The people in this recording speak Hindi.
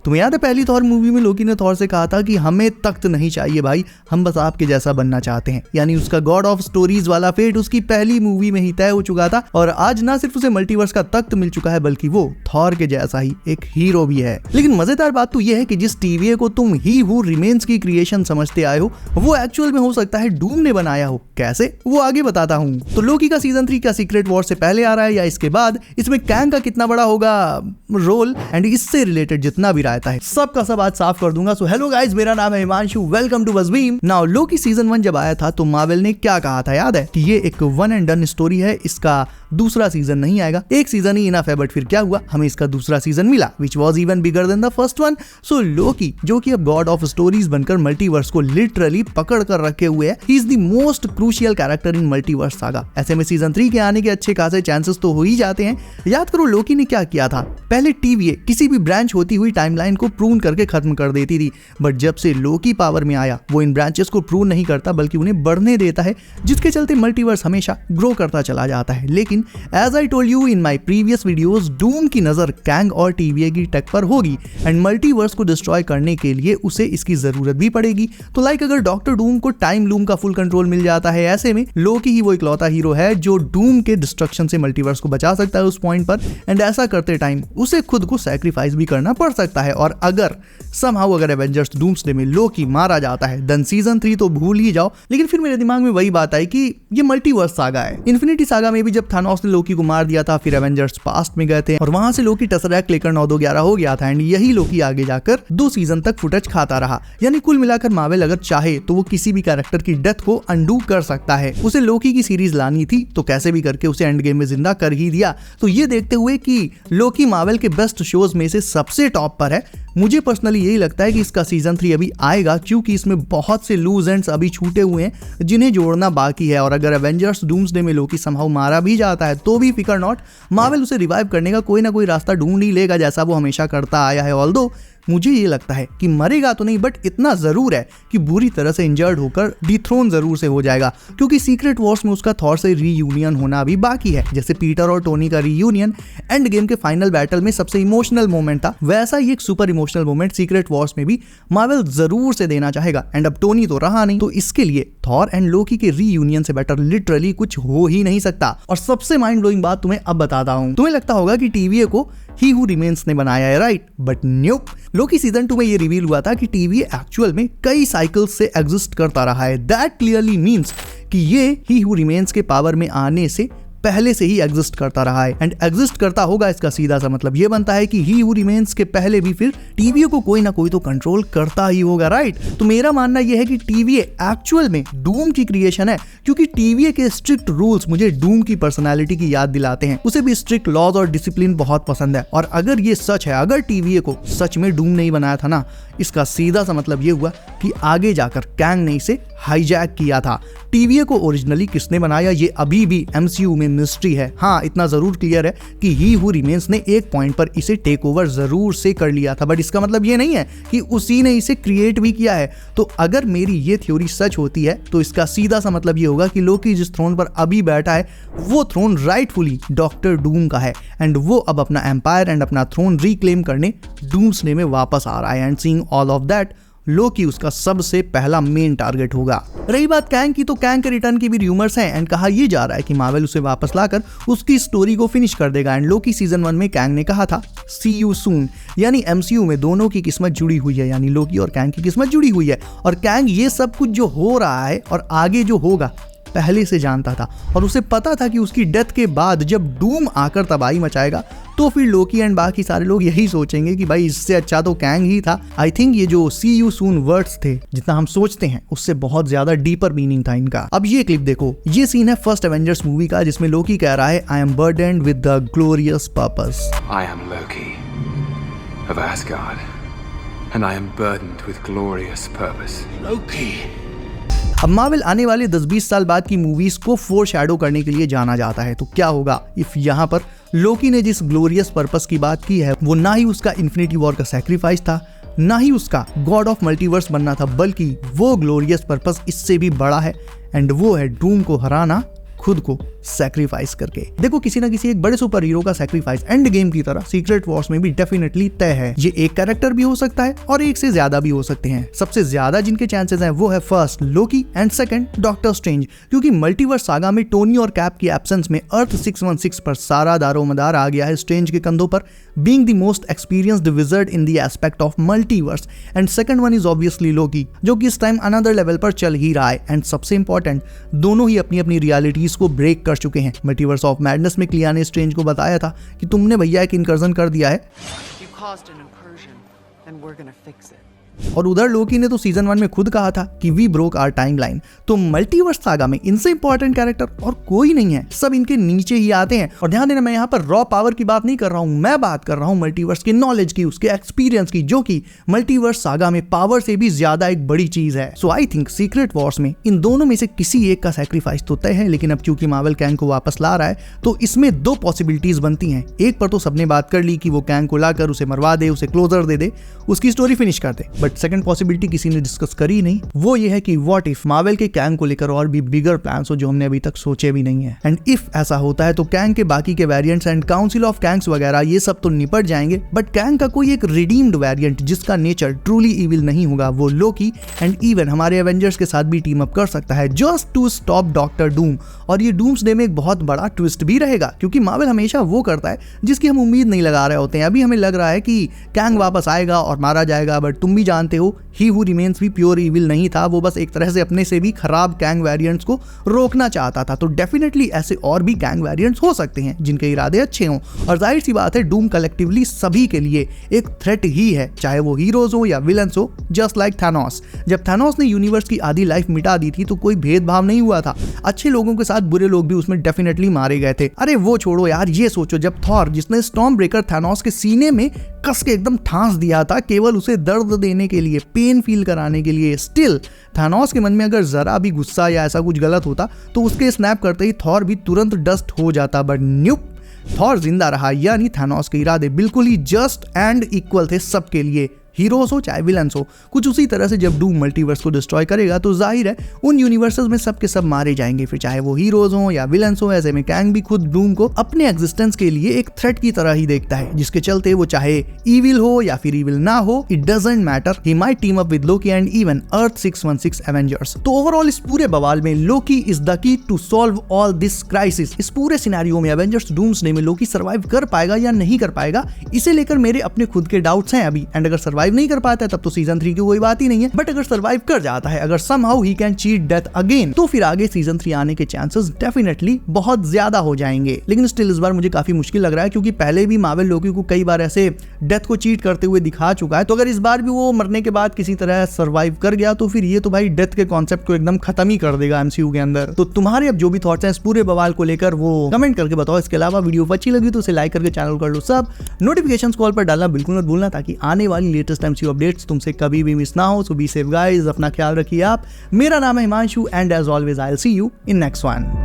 तुम्हें याद है पहली थॉर मूवी में लोकी ने थॉर से कहा था कि हमें तख्त नहीं चाहिए भाई, हम बस आपके जैसा बनना चाहते हैं। यानी उसका गॉड ऑफ स्टोरीज वाला फेट उसकी पहली मूवी में ही तय हो चुका था और आज ना सिर्फ उसे मल्टीवर्स का तख्त मिल चुका है बल्कि वो थॉर के जैसा ही एक हीरो भी है। लेकिन मजेदार बात तो यह है कि जिस TVA को तुम ही हू रिमेन्स की क्रिएशन समझते आए हो वो एक्चुअल में हो सकता है डूम ने बनाया हो। कैसे, वो आगे बताता हूँ। तो लोकी का सीजन 3 क्या सीक्रेट वॉर से पहले आ रहा है या इसके बाद? इसमें कैंग का कितना बड़ा होगा रोल एंड इससे रिलेटेड जितना भी रहता है सबका सब आज साफ कर दूंगा। सो हेलो गाइस, मेरा नाम है Himanshu, welcome to Buzzbeam. Now Loki season 1 जब आया था तो मार्वल ने क्या कहा था याद है कि ये एक वन एंड डन स्टोरी है, इसका दूसरा सीजन नहीं आएगा, एक सीजन ही इनफ है। बट फिर क्या हुआ, हमें इसका दूसरा सीजन मिला which was even bigger than the first one. So Loki जो कि अब गॉड ऑफ स्टोरीज बनकर मल्टीवर्स को लिटरली पकड़ कर रखे हुए है, he is the most crucial character in multiverse saga. ऐसे में सीजन 3 के आने के अच्छे खासे चांसेस तो हो ही जाते हैं। याद करो लोकी ने क्या किया था, पहले TVA किसी भी ब्रांच होती हुई टाइमलाइन को प्रून करके खत्म कर देती थी, बट जब से लोकी पावर में आया वो इन ब्रांचेस को प्रून नहीं करता बल्कि उन्हें बढ़ने देता है, जिसके चलते मल्टीवर्स हमेशा ग्रो करता चला जाता है। लेकिन as I told you in my previous videos, Doom की नजर कैंग और TVA की टेक पर होगी एंड मल्टीवर्स को डिस्ट्रॉय करने के लिए उसे इसकी जरूरत भी पड़ेगी। तो लाइक अगर डॉक्टर डूम को टाइम लूम का फुल कंट्रोल मिल जाता है, ऐसे में लोकी ही वो इकलौता हीरो है जो डूम के डिस्ट्रक्शन से मल्टीवर्स को बचा सकता है उस पॉइंट पर। एंड ऐसा करते टाइम उसे खुद को सैक्रिफाइस भी करना पड़ सकता है। और अगर समहाउ अगर एवेंजर्स डूम्सडे में लोकी मारा जाता है देन सीजन 3 तो भूल ही जाओ। लेकिन फिर मेरे दिमाग में वही बात आई कि ये मल्टीवर्स सागा है। इन्फिनिटी सागा में भी जब थानोस ने लोकी को मार दिया था, फिर एवेंजर्स पास्ट में गए थे और वहां से लोकी टेसरैक्ट लेकर 9-2-11 हो गया था एंड यही लोकी आगे जाकर 2 सीजन तक फुटेज खाता रहा। यानी कुल मिलाकर मार्वल अगर चाहे तो वो किसी भी कैरेक्टर की डेथ को अंडू कर सकता है। उसे लोकी की सीरीज लानी थी तो कैसे भी करके उसे एंड गेम में जिंदा कर ही दिया। तो ये देखते हुए कि लोकी मार्वल के बेस्ट शोज में से सबसे टॉप पर है, मुझे पर्सनली यही लगता है कि इसका सीजन 3 अभी आएगा, क्योंकि इसमें बहुत से लूज एंड्स अभी छूटे हुए हैं जिन्हें जोड़ना बाकी है। और अगर एवेंजर्स डूम्सडे में लोकी समहाउ मारा भी जाता है तो भी फिकर नॉट, मार्वल उसे रिवाइव करने का कोई ना कोई रास्ता ढूंढ ही लेगा जैसा वो हमेशा करता आया है। ऑल्दो मुझे ये लगता है कि मरेगा तो नहीं, बट इतना जरूर है कि बुरी तरह से इंजर्ड होकर डिथ्रोन जरूर से हो जाएगा, क्योंकि सीक्रेट वॉर्स में उसका थॉर से रीयूनियन होना अभी बाकी है। जैसे पीटर और टोनी का रीयूनियन एंड गेम के फाइनल बैटल में सबसे इमोशनल मोमेंट था, वैसा ही एक super emotional moment secret Wars में भी मार्वल जरूर से देना चाहेगा। एंड अब टोनी तो रहा नहीं, तो इसके लिए थॉर एंड लोकी के रीयूनियन से बेटर लिटरली कुछ हो ही नहीं सकता। और सबसे माइंड ब्लोइंग बात तुम्हें अब बताता हूं, तुम्हें लगता होगा कि TVA को ही हू रिमेन्स ने बनाया है, राइट? बट न्यूप, लोकी सीजन 2 में ये रिवील हुआ था कि TVA एक्चुअल में कई साइकिल्स से एग्जिस्ट करता रहा है। दैट क्लियरली मीन्स कि ये ही हू रिमेन्स के पावर में आने से पहले से ही एग्जिस्ट करता रहा है एंड एग्जिस्ट करता होगा। इसका सीधा सा मतलब ये बनता है कि ही हू रिमेन्स के पहले भी फिर TVA को कोई ना कोई तो कंट्रोल करता ही होगा, राइट? तो मेरा मानना यह है कि TVA एक्चुअल में डूम की क्रिएशन है, क्योंकि TVA के स्ट्रिक्ट रूल्स मुझे डूम की पर्सनालिटी की याद दिलाते हैं। उसे भी स्ट्रिक्ट लॉज और डिसिप्लिन बहुत पसंद है। और अगर ये सच है, अगर TVA को सच में डूम नहीं बनाया था ना, इसका सीधा सा मतलब ये हुआ कि आगे जाकर कैंग ने इसे हाईजैक किया था। TVA को ओरिजिनली किसने बनाया ये अभी भी MCU में मिस्ट्री है। हाँ, इतना जरूर क्लियर है कि ही हू रिमेन्स ने एक पॉइंट पर इसे टेक ओवर जरूर से कर लिया था, बट इसका मतलब ये नहीं है कि उसी ने इसे क्रिएट भी किया है। तो अगर मेरी ये थ्योरी सच होती है तो इसका सीधा सा मतलब ये होगा कि लोकी जिस थ्रोन पर अभी बैठा है वो थ्रोन राइटफुली डॉक्टर डूम का है एंड वो अब अपना एम्पायर एंड अपना थ्रोन रिक्लेम करने डूम्सडे में वापस आ रहा है। And seeing all of that, Loki उसका सबसे पहला मेन टारगेट होगा। रही बात कैंग की, तो कैंग के रिटर्न की भी रूमर्स हैं एंड कहा यह जा रहा है कि मार्वल उसे वापस लाकर उसकी स्टोरी को फिनिश कर देगा। एंड लोकी सीजन 1 में कैंग ने कहा था सी यू सून, यानी MCU में दोनों की किस्मत जुड़ी हुई है, यानी लोकी और कैंग की किस्मत जुड़ी हुई है। और कैंग ये सब कुछ जो हो रहा है और आगे जो होगा पहले से जानता था और उसे पता था कि उसकी डेथ के बाद जब डूम आकर तबाही मचाएगा तो फिर लोकी एंड बाकी सारे लोग यही सोचेंगे कि भाई इससे अच्छा तो कैंग ही था। आई थिंक ये जो सी यू सून वर्ड्स थे, जितना हम सोचते हैं उससे बहुत ज्यादा डीपर मीनिंग था इनका। अब ये क्लिप देखो, ये सीन है फर्स्ट एवेंजर्स मूवी का, जिसमें लोकी कह रहा है I am burdened with the glorious purpose. I am Loki of Asgard and I am burdened with glorious purpose. Loki. अब मार्वल आने वाले 10-20 साल बाद की मूवीज को फोर शैडो करने के लिए जाना जाता है। तो क्या होगा इफ यहाँ पर लोकी ने जिस ग्लोरियस पर्पस की बात की है वो ना ही उसका इन्फिनिटी वॉर का सैक्रिफाइस था, ना ही उसका गॉड ऑफ मल्टीवर्स बनना था, बल्कि वो ग्लोरियस पर्पस इससे भी बड़ा है एंड वो है डूम को हराना खुद को सैक्रिफाइस करके। देखो किसी ना किसी एक बड़े सुपर हीरो का सैक्रिफाइस एंड गेम की तरह सीक्रेट वॉर्स में भी डेफिनेटली तय है। ये एक कैरेक्टर भी हो सकता है और एक से ज्यादा भी हो सकते हैं। सबसे ज्यादा जिनके चांसेस हैं वो है first Loki and second doctor strange, क्योंकि मल्टीवर्स सागा में टोनी और कैप की एब्सेंस में अर्थ 616 पर सारा दारोमदार आ गया है स्ट्रेंज के कंधों पर, being the most experienced wizard in the aspect of multiverse. And second one is obviously Loki, जो कि इस टाइम अनदर लेवल पर चल ही रहा है। एंड सबसे इंपॉर्टेंट, दोनों ही अपनी अपनी रियलिटीज को ब्रेक कर चुके हैं। मल्टीवर्स ऑफ मैडनेस में क्लिया ने स्ट्रेंज को बताया था कि तुमने भैया एक इनकर्जन कर दिया है, You caused an incursion, and we're gonna fix it. और उधर लोकी ने तो सीजन 1 में खुद कहा था कि वी ब्रोक आवर टाइमलाइन। तो मल्टीवर्स सागा में इनसे इंपॉर्टेंट कैरेक्टर और कोई नहीं है, सब इनके नीचे ही आते हैं। और ध्यान देना, मैं यहाँ पर रॉ पावर की बात नहीं कर रहा हूँ, मैं बात कर रहा हूँ मल्टीवर्स के नॉलेज की, उसके एक्सपीरियंस की, जो कि मल्टीवर्स सागा में पावर से भी ज्यादा एक बड़ी चीज है। सो आई थिंक सीक्रेट वॉर्स में इन दोनों में से किसी एक का सैक्रिफाइस तो तय है, लेकिन अब क्योंकि मार्वल कैंग को वापस ला रहा है तो इसमें दो पॉसिबिलिटीज बनती हैं। एक पर तो सबने बात कर ली कि वो कैंग को लाकर उसे मरवा दे, उसे क्लोजर दे दे, उसकी स्टोरी फिनिश कर दे। बट सेकंड पॉसिबिलिटी किसी ने डिस्कस करी नहीं, वो ये है कि व्हाट इफ मार्वल के कैंग को लेकर और भी बिगर प्लान्स हो जो हमने अभी तक सोचे भी नहीं है। एंड इफ ऐसा होता है तो कैंग के बाकी के वेरिएंट्स एंड काउंसिल ऑफ कैंग्स वगैरह ये सब तो निपट जाएंगे, बट कैंग का कोई एक रिडीम्ड वेरिएंट जिसका नेचर ट्रूली इविल नहीं होगा, वो लोकी एंड इवन हमारे एवेंजर्स के साथ भी टीम अप कर सकता है just to stop doctor Doom. और ये डूम्सडे में एक बहुत बड़ा ट्विस्ट भी रहेगा, क्योंकि मार्वल हमेशा वो करता है जिसकी हम उम्मीद नहीं लगा रहे होते हैं। अभी हमें लग रहा है कि कैंग वापस आएगा और मारा जाएगा, बट तुम भी जानते हो ही हु रिमेन्स भी प्योर इविल नहीं था, वो बस एक तरह से अपने से भी खराब कैंग वेरिएंट्स को रोकना चाहता था। तो डेफिनेटली ऐसे और भी कैंग वेरिएंट्स हो सकते हैं जिनके इरादे अच्छे हों। और जाहिर सी बात है डूम कलेक्टिवली सभी के लिए एक थ्रेट ही है, चाहे वो हीरोज हो या विलन्स हो, जस्ट लाइक थैनोस। जब थैनोस ने यूनिवर्स की आधी लाइफ मिटा दी थी तो कोई भेदभाव नहीं हुआ था, अच्छे लोगों के साथ बुरे लोग भी उसमें डेफिनेटली मारे गए थे। अरे वो छोड़ो यार, ये सोचो जब थॉर, जिसने स्टॉर्म ब्रेकर थैनोस के सीने में कस के एकदम ठांस दिया था केवल उसे दर्द देने के लिए, पेन फील कराने के लिए, स्टिल थैनोस के मन में अगर जरा भी गुस्सा या ऐसा कुछ गलत होता तो उसके स्नैप करते ही थॉर भी तुरंत डस्ट हो जाता। बट न्यूप, थॉर जिंदा रहा, यानी थैनोस के इरादे बिल्कुल ही जस्ट एंड इक्वल थे सबके लिए, हीरोज हो चाहे विलन्स हो। कुछ उसी तरह से जब डूम मल्टीवर्स को डिस्ट्रॉय करेगा तो जाहिर है उन यूनिवर्सेस में सब के सब मारे जाएंगे, फिर चाहे वो हीरोज हो या विलन्स हो। ऐसे में कैंग भी खुद डूम को अपने एग्जिस्टेंस के लिए एक थ्रेट की तरह ही देखता है, जिसके चलते वो चाहे इविल हो या फिर इविल ना हो, it doesn't matter, he might team up with Loki and even earth 616 Avengers. तो ओवरऑल इस पूरे बवाल में Loki is the key to solve all this crisis. इस पूरे सिनेरियो में एवेंजर्स डूम्सडे में लोकी सर्वाइव कर पाएगा या नहीं कर पाएगा, इसे लेकर मेरे अपने खुद के डाउट्स हैं अभी। एंड अगर सर्वाइव नहीं कर पाता है तब तो सीजन 3 की कोई बात ही नहीं है, बट अगर सर्वाइव कर जाता है, अगर somehow he can cheat death again, तो फिर आगे सीजन 3 आने के चांसेस डेफिनेटली बहुत ज्यादा हो जाएंगे। लेकिन स्टिल इस बार मुझे काफी मुश्किल लग रहा है, क्योंकि पहले भी मार्वल लोकी को कई बार ऐसे डेथ को चीट करते हुए दिखा चुका है। तो अगर इस बार भी वो मरने के बाद किसी तरह सर्वाइव कर गया तो फिर ये तो भाई डेथ के कॉन्सेप्ट को एकदम खत्म ही कर देगा एमसीयू के अंदर। तो तुम्हारे अब जो भी थॉट्स हैं इस पूरे बवाल को लेकर वो कमेंट करके बताओ। इसके अलावा वीडियो अच्छी लगी तो उसे लाइक करके चैनल कर लो सब, नोटिफिकेशंस कॉल पर डालना बिल्कुल मत भूलना, ताकि आने वाली लेटेस्ट एमसीयू अपडेट्स तुमसे कभी भी मिस ना हो। सो बी सेफ गाइस, अपना ख्याल रखिए आप। मेरा नाम है Himanshu and as always I will see you in next one.